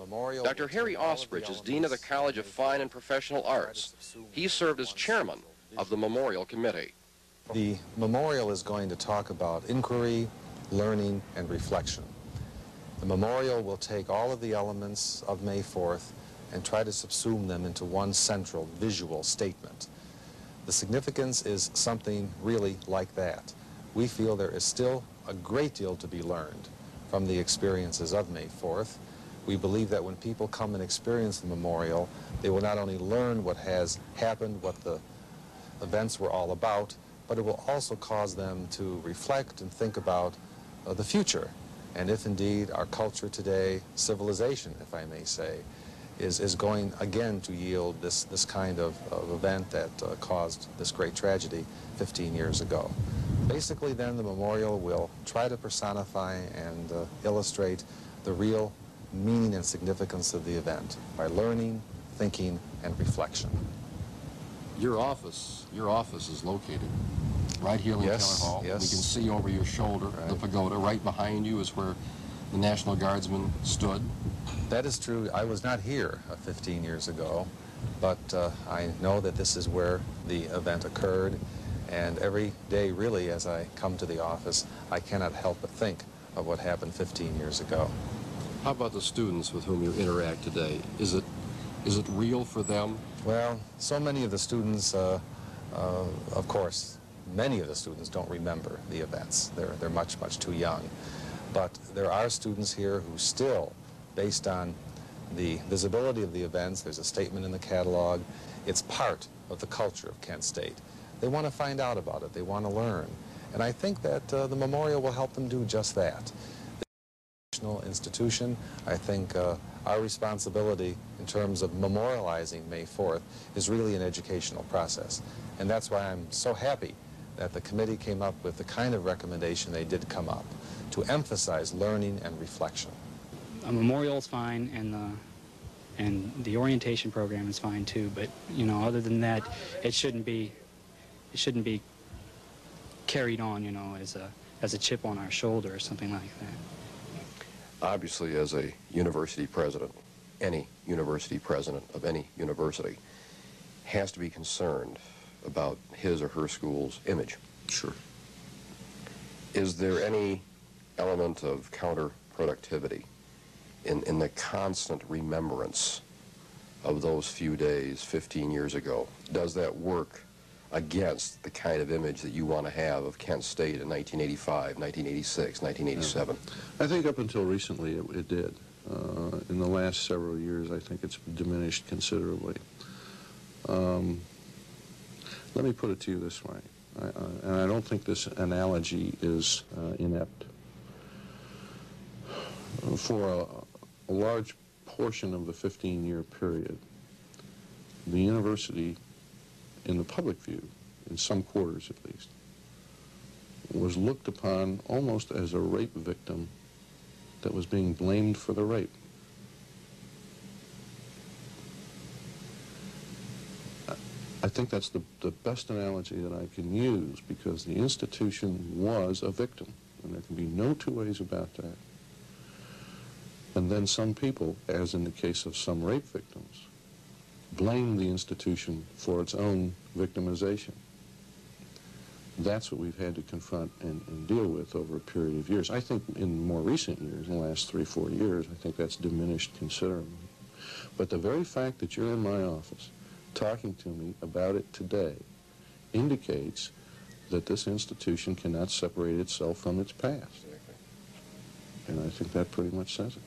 Dr. Harry Osbridge is Dean of the College of Fine and Professional Arts. He served as chairman of the Memorial Committee. The memorial is going to talk about inquiry, learning, and reflection. The memorial will take all of the elements of May 4th and try to subsume them into one central visual statement. The significance is something really like that. We feel there is still a great deal to be learned from the experiences of May 4th. We believe that when people come and experience the memorial, they will not only learn what has happened, what the events were all about, but it will also cause them to reflect and think about the future. And if indeed our culture today, civilization, if I may say, is going again to yield this kind of event that caused this great tragedy 15 years ago. Basically then the memorial will try to personify and illustrate the real meaning and significance of the event by learning, thinking, and reflection. Your office is located right here in Keller Hall. Yes. We can see over your shoulder the pagoda. Right behind you is where the National Guardsmen stood. That is true. I was not here 15 years ago, but I know that this is where the event occurred, and every day really as I come to the office I cannot help but think of what happened 15 years ago. How about the students with whom you interact today? Is it real for them? Well, so many of the students, of course, many of the students don't remember the events. They're much too young. But there are students here who still, based on the visibility of the events, there's a statement in the catalog, it's part of the culture of Kent State. They want to find out about it. They want to learn. And I think that the memorial will help them do just that. The national institution, I think our responsibility in terms of memorializing May 4th is really an educational process. And that's why I'm so happy that the committee came up with the kind of recommendation they did come up to emphasize learning and reflection. A memorial is fine, and the orientation program is fine too. But you know, other than that, it shouldn't be carried on, you know, as a chip on our shoulder or something like that. Obviously, as a university president, any university president of any university has to be concerned about his or her school's image. Sure. Is there any element of counterproductivity in the constant remembrance of those few days 15 years ago? Does that work against the kind of image that you want to have of Kent State in 1985, 1986, 1987? I think up until recently it did. In the last several years, I think it's diminished considerably. Let me put it to you this way, and I don't think this analogy is inept. For a large portion of the 15-year period, the university, in the public view, in some quarters at least, was looked upon almost as a rape victim that was being blamed for the rape. I think that's the best analogy that I can use, because the institution was a victim, and there can be no two ways about that. And then some people, as in the case of some rape victims, blame the institution for its own victimization. That's what we've had to confront and deal with over a period of years. I think in more recent years, in the last 3-4 years, I think that's diminished considerably. But the very fact that you're in my office talking to me about it today indicates that this institution cannot separate itself from its past. And I think that pretty much says it.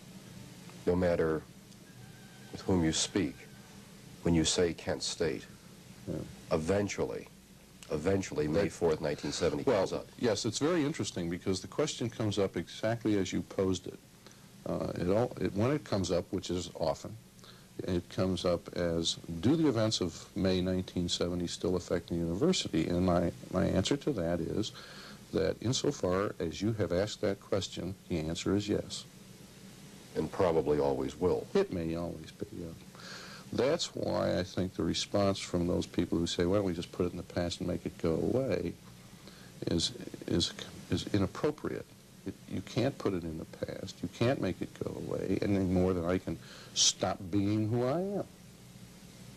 No matter with whom you speak, when you say Kent State, eventually May 4th, 1970 comes up. Yes, it's very interesting because the question comes up exactly as you posed it. When it comes up, which is often, it comes up as, do the events of May 1970 still affect the university? And my answer to that is that insofar as you have asked that question, the answer is yes. And probably always will. It may always be, yeah. That's why I think the response from those people who say, why don't we just put it in the past and make it go away, is inappropriate You can't put it in the past. You can't make it go away any more than I can stop being who I am.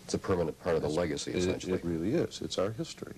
It's a permanent part of the legacy, essentially. It really is. It's our history.